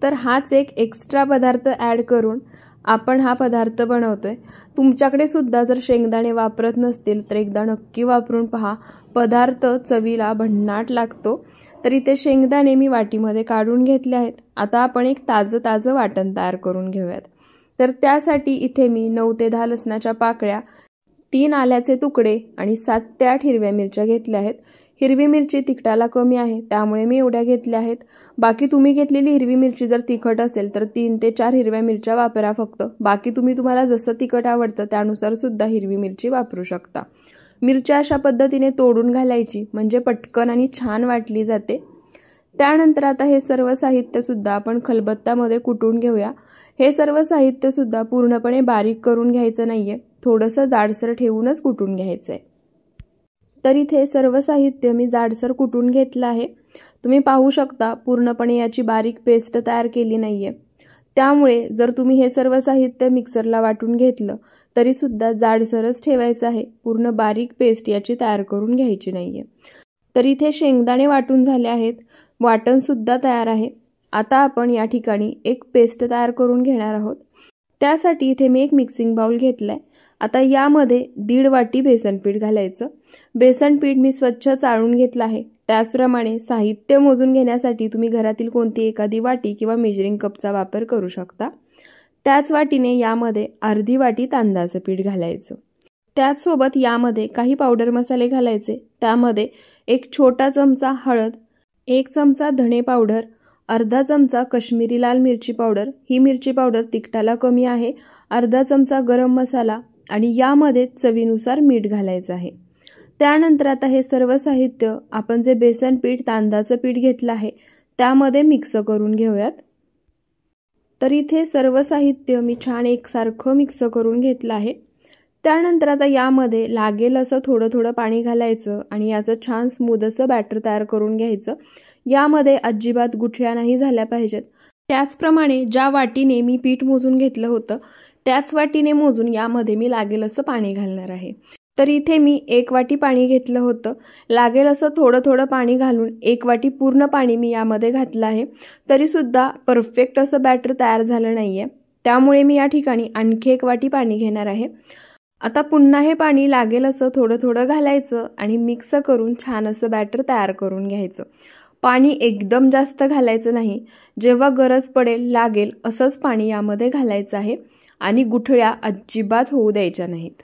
तर हाच एक एक्स्ट्रा पदार्थ ॲड करून आपण हा पदार्थ बनवतोय। तुमच्याकडे सुद्धा जर शेंगदाणे वापरत नसतील तर एकदा नक्की वापरून पहा, पदार्थ चवीला भन्नाट लागतो। तर इथे शेंगदाणे मी वाटीमध्ये काढून घेतले आहेत। आता आपण एक ताजं वाटण तयार करून घेऊयात। तर त्यासाठी इथे मी 9 ते 10 लसणाच्या पाकळ्या, 3 आल्याचे तुकडे आणि 7 ते 8 हिरव्या मिरच्या घेतल्या आहेत। हिरवी मिरची तिखटाला कमी आहे त्यामुळे मी एवढ्या घेतल्या आहेत। बाकी तुम्ही घेतलेली हिरवी मिरची जर तिखट असेल तर 3 ते 4 हिरव्या मिरच्या वापरा फक्त। बाकी तुम्हाला जसं तिखट आवडतं त्यानुसार सुद्धा हिरवी मिरची वापरू शकता। मिरच्या अशा पद्धतीने तोडून घालायची, म्हणजे पटकन आणि छान वाटली जाते। त्यानंतर आता हे सर्व साहित्य सुद्धा आपण खलबत्त्यामध्ये कुटून घेऊया। हे सर्व साहित्य सुद्धा पूर्णपणे बारीक करून घ्यायचं नाहीये, थोडंसं जाडसर ठेवूनच कुटून घ्यायचंय। तर इथे सर्व साहित्य मी जाडसर कुटून घेतलं आहे। तुम्ही पाहू शकता पूर्णपणे याची बारीक पेस्ट तयार केली नाहीये, त्यामुळे जर तुम्ही हे सर्व साहित्य मिक्सरला वाटून घेतलं तरी सुद्धा जाडसरच ठेवायचं आहे, पूर्ण बारीक पेस्ट याची तयार करून घ्यायची नाहीये। तर इथे शेंगदाणे वाटून झाले आहेत, वाटण सुद्धा तयार आहे। आता आपण या ठिकाणी एक पेस्ट तयार करून घेणार आहोत। त्यासाठी इथे मी एक मिक्सिंग बाउल घेतलाय। आता यामध्ये 1.5 वाटी बेसन पीठ घालायचं। बेसन पीठ मी स्वच्छ चाळून घेतलं आहे। त्याचप्रमाणे साहित्य मोजून घेण्यासाठी तुम्ही घरातील कोणती एखादी वाटी किंवा मेजरिंग कपचा वापर करू शकता। त्याच वाटीने यामध्ये अर्धी वाटी तांदळाचं पीठ घालायचं। त्याचसोबत यामध्ये काही पावडर मसाले घालायचे। त्यामध्ये 1 छोटा चमचा हळद, 1 चमचा धणे पावडर, अर्धा चमचा काश्मीरी लाल मिरची पावडर, ही मिरची पावडर तिखटाला कमी आहे, अर्धा चमचा गरम मसाला आणि यामध्ये चवीनुसार मीठ घालायचं आहे। त्यानंतर आता हे सर्व साहित्य आपण जे बेसन पीठ तांदळाचं पीठ घेतलं आहे त्यामध्ये मिक्स करून घेऊयात। तर इथे सर्व साहित्य मी छान एकसारखं मिक्स करून घेतलं आहे। त्यानंतर आता यामध्ये लागेल असं थोडं पाणी घालायचं आणि याचं छान स्मूथ असं बॅटर तयार करून घ्यायचं। यामध्ये अजिबात गुठळ्या नाही झाल्या पाहिजेत। त्याचप्रमाणे ज्या वाटीने मी पीठ मोजून घेतलं होतं त्याच वाटीने मोजून यामध्ये मी लागेल असं पाणी घालणार आहे। तर इथे मी 1 वाटी पाणी घेतलं होतं। लागेल असं थोडं पाणी घालून 1 वाटी पूर्ण पाणी मी यामध्ये घातलं आहे। तरी सुद्धा परफेक्ट असं बॅटर तयार झालं नाहीये, त्यामुळे मी या ठिकाणी आणखी 1 वाटी पाणी घेणार आहे। आता पुन्हा हे पाणी लागेल असं थोडं घालायचं आणि मिक्स करून छान असं बॅटर तयार करून घ्यायचं। पाणी एकदम जास्त घालायचं नाही, जेव्हा गरज पडेल लागेल असंच पाणी यामध्ये घालायचं आहे आणि गुठळ्या अजिबात होऊ द्यायच्या नाहीत।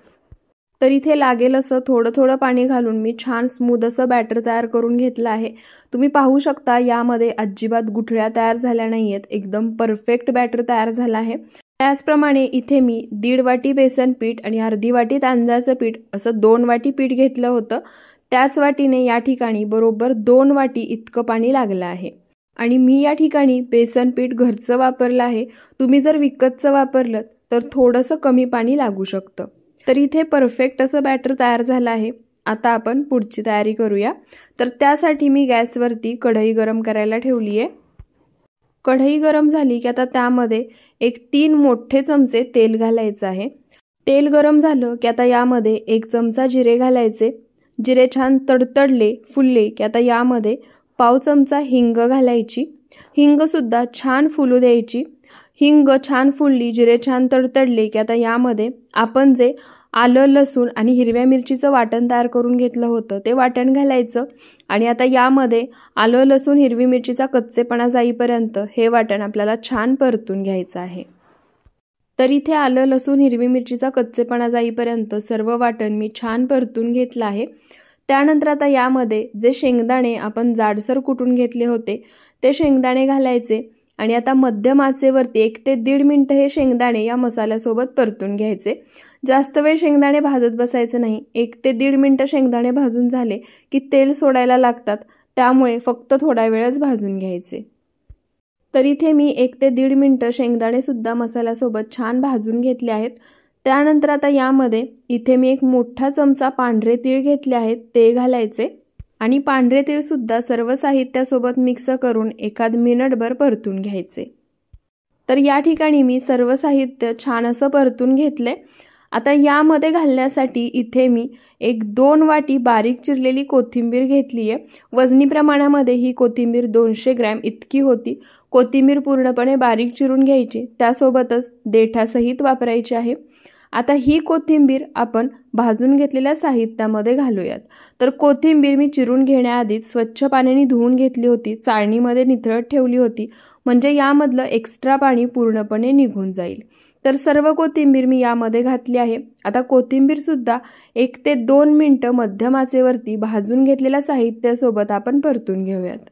तर इथे लागेल असं थोडं पाणी घालून मी छान स्मूथ असं बॅटर तयार करून घेतलं आहे। तुम्ही पाहू शकता यामध्ये अजिबात गुठळ्या तयार झाल्या नाहीयेत, एकदम परफेक्ट बॅटर तयार झालं आहे। त्याचप्रमाणे इथे मी 1.5 वाटी बेसन पीठ आणि अर्धी वाटी तांदळाचं पीठ असं 2 वाटी पीठ घेतलं होतं। त्याच वाटीने या ठिकाणी बरोबर 2 वाटी इतकं पाणी लागलं आहे आणि मी या ठिकाणी बेसन पीठ घरचं वापरलं आहे। तुम्ही जर विकतचं वापरलं तर थोडंसं कमी पाणी लागू शकतं। तर इथे परफेक्ट असं बॅटर तयार झालं आहे। आता आपण पुढची तयारी करूया। तर त्यासाठी मी गॅसवरती कढई गरम करायला ठेवली आहे। कढई गरम झाली की आता त्यामध्ये 3 मोठे चमचे तेल घालायचं आहे। तेल गरम झालं की आता यामध्ये 1 चमचा जिरे घालायचे। जिरे छान तडतडले फुलले की आता यामध्ये पाव चमचा हिंग घालायची। हिंग सुद्धा छान फुलू द्यायची। हिंग छान फुलली, जिरे छान तडतडले की आता यामध्ये आपण जे आलं लसूण आणि हिरव्या मिरचीचं वाटण तयार करून घेतलं होतं ते वाटण घालायचं आणि आता यामध्ये आलं लसूण हिरवी मिरचीचा कच्चेपणा जाईपर्यंत हे वाटण आपल्याला छान परतून घ्यायचं आहे। तर इथे आलं लसूण हिरवी मिरचीचा कच्चेपणा जाईपर्यंत सर्व वाटण मी छान परतून घेतलं आहे। त्यानंतर आता यामध्ये जे शेंगदाणे आपण जाडसर कुटून घेतले होते ते शेंगदाणे घालायचे आणि आता मध्यम आचेवरती 1 ते 1.5 मिनिट हे शेंगदाणे या मसाल्यासोबत परतून घ्यायचे। जास्त वेळ शेंगदाणे भाजत बसायचे नाही। 1 ते 1.5 मिनिट शेंगदाणे भाजून झाले की तेल सोडायला लागतात, त्यामुळे फक्त थोडा वेळच भाजून घ्यायचे। तर इथे मी 1 ते 1.5 मिनिट शेंगदाणे सुद्धा मसाल्यासोबत छान भाजून घेतले आहेत। त्यानंतर आता यामध्ये इथे मी 1 मोठा चमचा पांढरे तीळ घेतले आहेत ते घालायचे आणि पांढरे तीळ सुद्धा सर्व साहित्यासोबत मिक्स करून 1 मिनिटभर परतून घ्यायचे। तर या ठिकाणी मी सर्व साहित्य छान असं परतून घेतले। आता यामध्ये घालण्यासाठी इथे मी 1-2 वाटी बारीक चिरलेली कोथिंबीर घेतली आहे। वजनी प्रमाणामध्ये ही कोथिंबीर 200 ग्रॅम इतकी होती। कोथिंबीर पूर्णपणे बारीक चिरून घ्यायची, त्यासोबतच देठासहित वापरायची आहे। आता ही कोथिंबीर आपण भाजून घेतलेल्या साहित्यामध्ये घालूयात। तर कोथिंबीर मी चिरून घेण्याआधीच स्वच्छ पाण्याने धुवून घेतली होती, चाळणीमध्ये निथळत ठेवली होती, म्हणजे यामधलं एक्स्ट्रा पाणी पूर्णपणे निघून जाईल। तर सर्व कोथिंबीर मी यामध्ये घातली आहे। आता कोथिंबीर सुद्धा 1 ते 2 मिनिटं मध्यम आचेवरती भाजून घेतलेल्या साहित्यासोबत आपण परतून घेऊयात।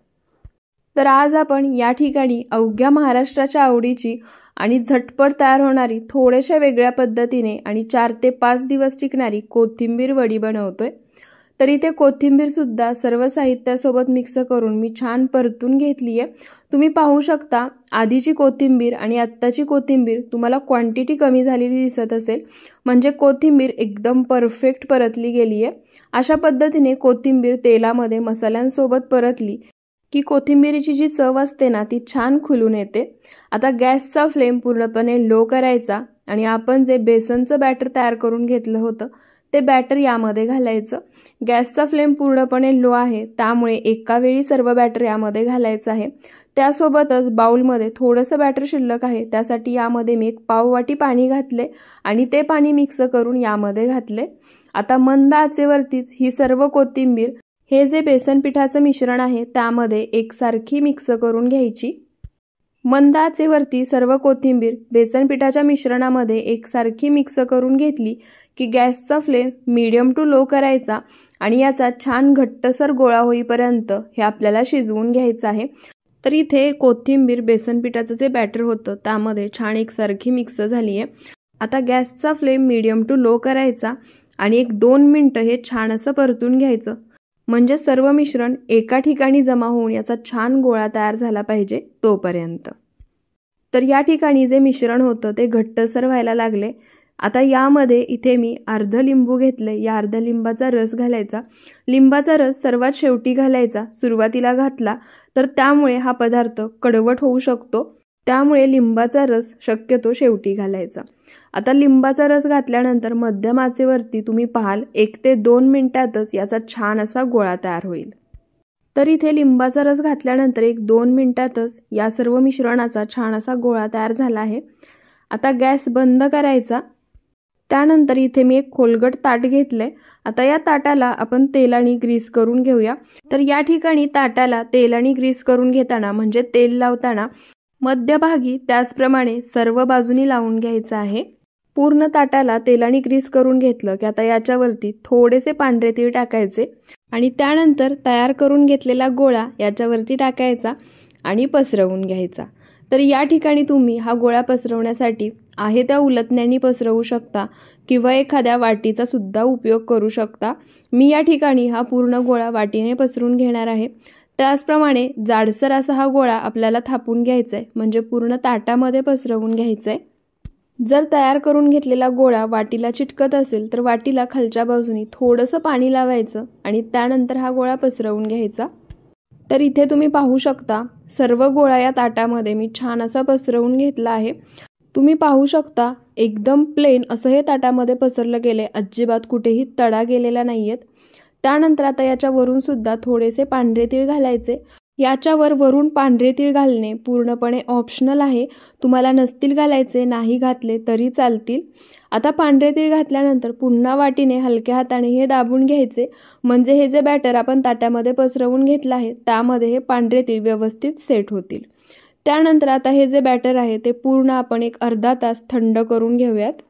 तर आज आपण या ठिकाणी अवघ्या महाराष्ट्राच्या आवडीची आणि झटपट तयार होणारी थोड्याशा वेगळ्या पद्धतीने आणि 4 ते 5 दिवस टिकणारी कोथिंबीर वडी बनवतोय। तर इथे कोथिंबीर सुद्धा सर्व साहित्यासोबत मिक्स करून मी छान परतून घेतली आहे। तुम्ही पाहू शकता आधीची कोथिंबीर आणि आत्ताची कोथिंबीर तुम्हाला क्वांटिटी कमी झालेली दिसत असेल, म्हणजे कोथिंबीर एकदम परफेक्ट परतली गेली आहे। अशा पद्धतीने कोथिंबीर तेलामध्ये मसाल्यांसोबत परतली की कोथिंबीरीची जी चव असते ना ती छान खुलून येते। आता गॅसचा फ्लेम पूर्णपणे लो करायचा आणि आपण जे बेसनचं बॅटर तयार करून घेतलं होतं ते बॅटर यामध्ये घालायचं। गॅसचा फ्लेम पूर्णपणे लो आहे, त्यामुळे एका वेळी सर्व बॅटर यामध्ये घालायचं आहे। त्यासोबतच बाउलमध्ये थोडंसं बॅटर शिल्लक आहे, त्यासाठी यामध्ये मी 1 पाव वाटी पाणी घातले आणि ते पाणी मिक्स करून यामध्ये घातले। आता मंद आचेवरतीच ही सर्व कोथिंबीर, हे जे बेसन पिठाचं मिश्रण आहे त्यामध्ये एकसारखी मिक्स करून घ्यायची। मंद आचेवरती सर्व कोथिंबीर बेसन पिठाच्या मिश्रणामध्ये एकसारखी मिक्स करून घेतली की गॅसचा फ्लेम मीडियम टू लो करायचा आणि याचा छान घट्टसर गोळा होईपर्यंत हे आपल्याला शिजवून घ्यायचं आहे। तर इथे कोथिंबीर बेसन पिठाचं जे बॅटर होतं त्यामध्ये छान एकसारखी मिक्स झाली आहे। आता गॅसचा फ्लेम मीडियम टू लो करायचा आणि 1-2 मिनिटं हे छान असं परतून घ्यायचं, म्हणजे सर्व मिश्रण एका ठिकाणी जमा होऊन याचा छान गोळा तयार झाला पाहिजे तोपर्यंत। तर या ठिकाणी जे मिश्रण होतं ते घट्टसर व्हायला लागले। आता यामध्ये इथे मी अर्ध लिंबू घेतले, या अर्ध्या लिंबाचा रस घालायचा। लिंबाचा रस सर्वात शेवटी घालायचा, सुरुवातीला घातला तर त्यामुळे हा पदार्थ कडवट होऊ शकतो, त्यामुळे लिंबाचा रस शक्यतो शेवटी घालायचा। आता लिंबाचा रस घातल्यानंतर मध्यम आचेवरती तुम्ही पाहाल 1 ते 2 मिनिटातच याचा छान असा गोळा तयार होईल। तर इथे लिंबाचा रस घातल्यानंतर 1-2 मिनिटातच या सर्व मिश्रणाचा छान असा गोळा तयार झाला आहे। आता गॅस बंद करायचा। त्यानंतर इथे मी 1 खोलगट ताट घेतले। आता या ताटाला आपण तेलाने ग्रीस करून घेऊया। तर या ठिकाणी ताटाला तेलाने ग्रीस करून घेताना म्हणजे तेल लावताना मध्यभागी त्याचप्रमाणे सर्व बाजूनी लावून घ्यायचं आहे। पूर्ण ताटाला तेलाने ग्रीस करून घेतलं की आता याच्यावरती थोडेसे पांढरे तीळ टाकायचे आणि त्यानंतर तयार करून घेतलेला गोळा याच्यावरती टाकायचा आणि पसरवून घ्यायचा। तर या ठिकाणी तुम्ही हा गोळा पसरवण्यासाठी आहे त्या उलथण्याने पसरवू शकता किंवा एखाद्या वाटीचा सुद्धा उपयोग करू शकता। मी या ठिकाणी हा पूर्ण गोळा वाटीने पसरून घेणार आहे। त्याचप्रमाणे जाडसर असा हा गोळा आपल्याला थापून घ्यायचा आहे, म्हणजे पूर्ण ताटामध्ये पसरवून घ्यायचा आहे। जर तयार करून घेतलेला गोळा वाटीला चिटकत असेल तर वाटीला खालच्या बाजूनी थोडंसं पाणी लावायचं आणि त्यानंतर हा गोळा पसरवून घ्यायचा। तर इथे तुम्ही पाहू शकता सर्व गोळा या ताटामध्ये मी छान असा पसरवून घेतला आहे। तुम्ही पाहू शकता एकदम प्लेन असं हे ताटामध्ये पसरलं गेले, अजिबात कुठेही तडा गेलेला नाहीयेत। त्यानंतर आता याच्या वरून सुद्धा थोडेसे पांढरे तीळ घालायचे। याच्यावर वरून पांढरे तीळ घालणे पूर्णपणे ऑप्शनल आहे, तुम्हाला नसतील घालायचे, नाही घातले तरी चालतील। आता पांढरे तीळ घातल्यानंतर पुन्हा वाटीने हलक्या हाताने हे दाबून घ्यायचे, म्हणजे हे जे बॅटर आपण ताटामध्ये पसरवून घेतलं आहे त्यामध्ये हे पांढरे तीळ व्यवस्थित सेट होतील। त्यानंतर आता हे जे बॅटर आहे ते पूर्ण आपण 1 अर्धा तास थंड करून घेऊयात।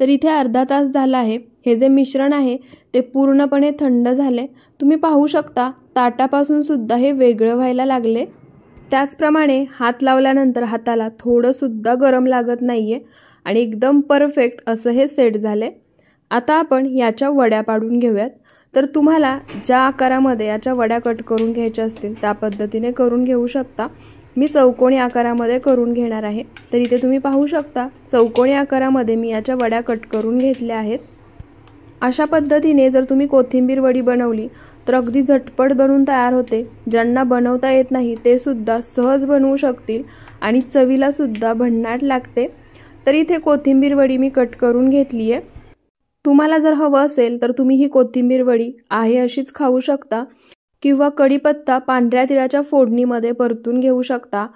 तर इथे अर्धा तास झाला आहे। हे जे मिश्रण आहे ते पूर्णपणे थंड झाले। तुम्ही पाहू शकता ताटापासून सुद्धा हे वेगळं व्हायला लागले। त्याचप्रमाणे हात लावल्यानंतर हाताला थोडं सुद्धा गरम लागत नाहीये आणि एकदम परफेक्ट असं हे सेट झाले। आता आपण याच्या वड्या पाडून घेऊयात। तर तुम्हाला ज्या आकारामध्ये याच्या वड्या कट करून घ्यायच्या असतील त्या पद्धतीने करून घेऊ शकता। मी चौकोनी आकारामध्ये करून घेणार आहे। तर इथे तुम्ही पाहू शकता चौकोनी आकारामध्ये मी याच्या वड्या कट करून घेतल्या आहेत। अशा पद्धतीने जर तुम्ही कोथिंबीर वडी बनवली तर अगदी झटपट बनून तयार होते। ज्यांना बनवता येत नाही ते सुद्धा सहज बनवू शकतील आणि चवीला सुद्धा भन्नाट लागते। तर इथे कोथिंबीर वडी मी कट करून घेतली आहे। तुम्हाला जर हवं असेल तर तुम्ही ही कोथिंबीर वडी आहे अशीच खाऊ शकता किंवा कढीपत्ता पांढऱ्या तिळाच्या फोडणीमध्ये परतून घेऊ शकता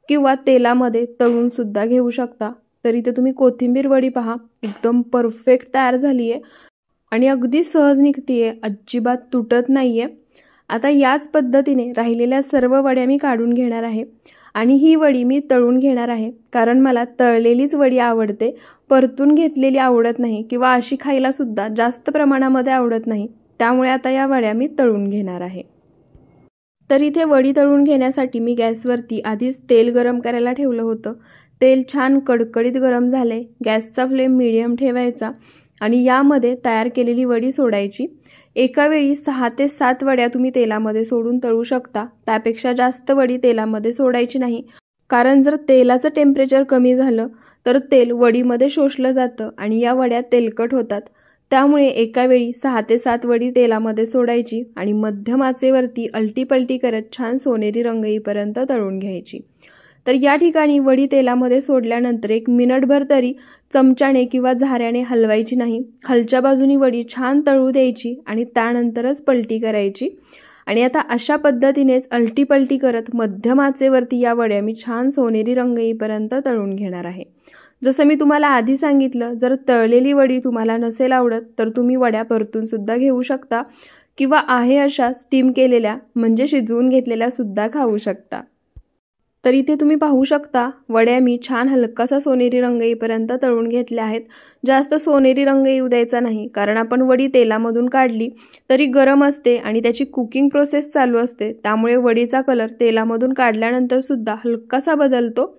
किंवा तेलामध्ये तळून सुद्धा घेऊ शकता। तर इथे तुम्ही कोथिंबीर वडी पहा एकदम परफेक्ट तयार झाली आहे आणि अगदी सहज निघतीये, अजिबात तुटत नाहीये। आता याच पद्धतीने राहिलेल्या सर्व वड्या मी काढून घेणार आहे आणि ही वडी मी तळून घेणार आहे, कारण मला तळलेलीच वडी आवडते, परतून घेतलेली आवडत नाही किंवा अशी खायला सुद्धा जास्त प्रमाणामध्ये आवडत नाही। त्यामुळे आता या वड्या मी तळून घेणार आहे। तर इथे वडी तळून घेण्यासाठी मी गॅसवरती आधीच तेल गरम करायला ठेवलं होतं। तेल छान कडकडीत गरम झाले। गॅसचा फ्लेम मीडियम ठेवायचा आणि यामध्ये तयार केलेली वडी सोडायची। एका वेळी 6 ते 7 वड्या तुम्ही तेलामध्ये सोडून तळू शकता, त्यापेक्षा जास्त वडी तेलामध्ये सोडायची नाही, कारण जर तेलाचं टेम्परेचर कमी झालं तर तेल वडीमध्ये शोषलं जातं आणि या वड्या तेलकट होतात। त्यामुळे एका वेळी 6 ते 7 वडी तेलामध्ये सोडायची आणि मध्यम आचेवरती अलटी पलटी करत छान सोनेरी रंग येईपर्यंत तळून घ्यायची। तर या ठिकाणी वडी तेलामध्ये सोडल्यानंतर 1 मिनिटभर तरी चमच्याने किंवा झाऱ्याने हलवायची नाही. खालच्या बाजूनी वडी छान तळू द्यायची आणि त्यानंतरच पलटी करायची. आणि आता अशा पद्धतीनेच अलटी-पलटी करत मध्यम आचेवरती या वड्या मी छान सोनेरी रंग येईपर्यंत तळून घेणार आहे. जसं मी तुम्हाला आधी सांगितलं, जर तळलेली वडी तुम्हाला नसेल आवडत तर तुम्ही वड्या परतून सुद्धा घेऊ शकता किंवा आहे अशा स्टीम केलेल्या म्हणजे शिजवून घेतलेल्या सुद्धा खाऊ शकता. तर इथे तुम्ही पाहू शकता वड्या मी छान हलकासा सोनेरी रंग येईपर्यंत तळून घेतल्या आहेत. जास्त सोनेरी रंग येऊ द्यायचा नाही, कारण आपण वडी तेलामधून काढली तरी गरम असते आणि त्याची कुकिंग प्रोसेस चालू असते, त्यामुळे वडीचा कलर तेलामधून काढल्यानंतर सुद्धा हलकासा बदलतो.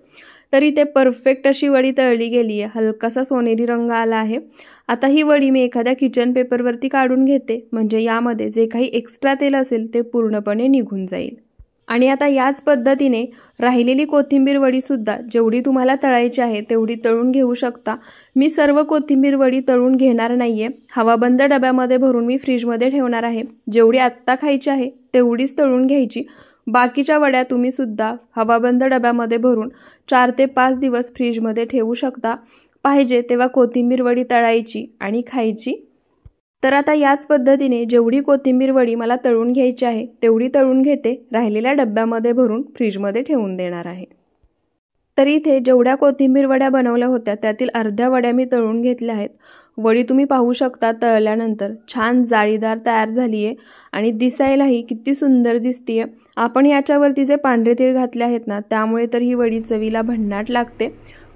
तर इथे परफेक्ट अशी वडी तळली गेली आहे, हलकासा सोनेरी रंग आला आहे. आता ही वडी मी एखाद्या किचन पेपरवरती काढून घेते, म्हणजे यामध्ये जे काही एक्स्ट्रा तेल असेल ते पूर्णपणे निघून जाईल. आणि आता याच पद्धतीने राहिलेली कोथिंबीर वडीसुद्धा जेवढी तुम्हाला तळायची आहे तेवढी तळून घेऊ शकता. मी सर्व कोथिंबीर वडी तळून घेणार नाही आहे, हवाबंद डब्यामध्ये भरून मी फ्रीजमध्ये ठेवणार आहे. जेवढी आत्ता खायची आहे तेवढीच तळून घ्यायची. बाकीच्या वड्या तुम्ही सुद्धा हवाबंद डब्यामध्ये भरून 4 ते 5 दिवस फ्रीजमध्ये ठेवू शकता. पाहिजे तेव्हा कोथिंबीर वडी तळायची आणि खायची. तर आता याच पद्धतीने जेवढी कोथिंबीर वडी मला तळून घ्यायची आहे तेवढी तळून घेते, राहिलेल्या डब्यामध्ये भरून फ्रीजमध्ये ठेवून देणार आहे. तर इथे जेवढ्या कोथिंबीर वड्या बनवल्या होत्या त्यातील अर्ध्या वड्या मी तळून घेतल्या आहेत. वडी तुम्ही पाहू शकता तळल्यानंतर छान जाळीदार तयार झाली आहे आणि दिसायलाही किती सुंदर दिसतीये. आपण याच्यावरती जे पांढरे तीळ घातले आहेत ना, त्यामुळे तर ही वडी चवीला भन्नाट लागते.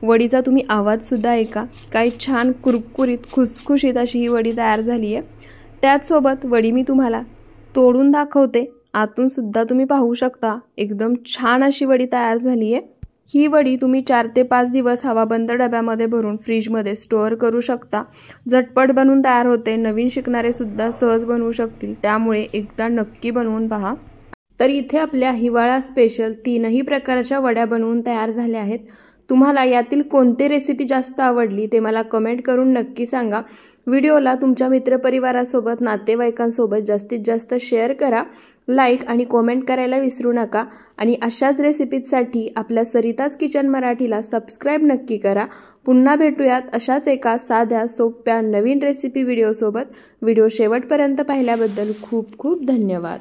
वडीचा तुम्ही आवाजसुद्धा ऐका, काय छान कुरकुरीत खुसखुशीत अशी ही वडी तयार झाली आहे. त्याचसोबत वडी मी तुम्हाला तोडून दाखवते, आतून सुद्धा तुम्ही पाहू शकता एकदम छान अशी वडी तयार झाली आहे. ही वडी तुम्ही 4 ते 5 दिवस हवाबंद डब्यामध्ये भरून फ्रीजमध्ये स्टोअर करू शकता. झटपट बनवून तयार होते, नवीन शिकणारे सुद्धा सहज बनवू शकतील, त्यामुळे एकदा नक्की बनवून पहा. तर इथे आपल्या हिवाळा स्पेशल 3ही प्रकारच्या वड्या बनवून तयार झाल्या आहेत. तुम्हाला यातील कोणती रेसिपी जास्त आवडली ते मला कमेंट करून नक्की सांगा. व्हिडिओला तुमच्या मित्रपरिवारासोबत, नातेवाईकांसोबत जास्तीत जास्त शेअर करा. लाईक आणि कमेंट करायला विसरू नका. आणि अशाच रेसिपीजसाठी आपल्या सरिताज किचन मराठीला सबस्क्राईब नक्की करा. पुन्हा भेटूयात अशाच एका साध्या सोप्या नवीन रेसिपी व्हिडिओसोबत. व्हिडिओ शेवटपर्यंत पाहिल्याबद्दल खूप खूप धन्यवाद.